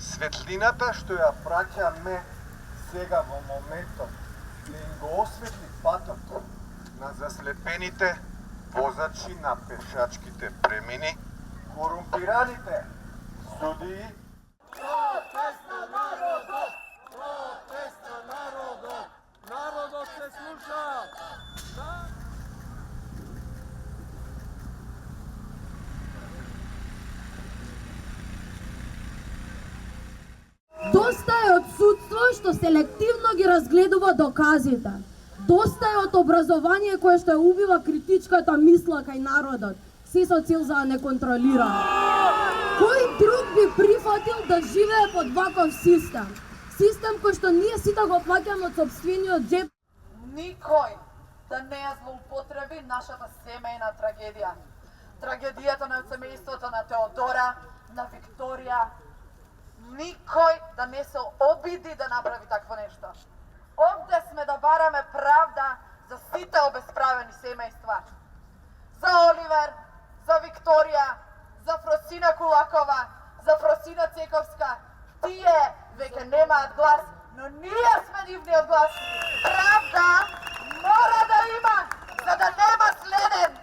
Светлината што ја праќаме сега во моментот да им го осветли патот на заслепените возачи на пешачките премини, корумпираните судии. Протеста народот! Протеста народот! Народот се слуша! Доста е од судство што селективно ги разгледува доказите. Доста е од образование кое што ја убива критичката мисла кај народот, се со цел за да не контролира. Кој друг би прифатил да живее под ваков систем? Систем кој што ние сите го плаќаме од сопствениот џеп. Никој да не ја злоупотреби нашата семејна трагедија. Трагедијата на семејството на Теодора, на Викторија. Никој да не се обиди да направи такво нешто. Овде сме да бараме правда за сите обесправени семејства. За Оливер, за Викторија, за Фросина Кулакова, за Фросина Цековска. Тие веќе немаат глас, но ние сме нивниот глас. Правда мора да има, за да нема следен.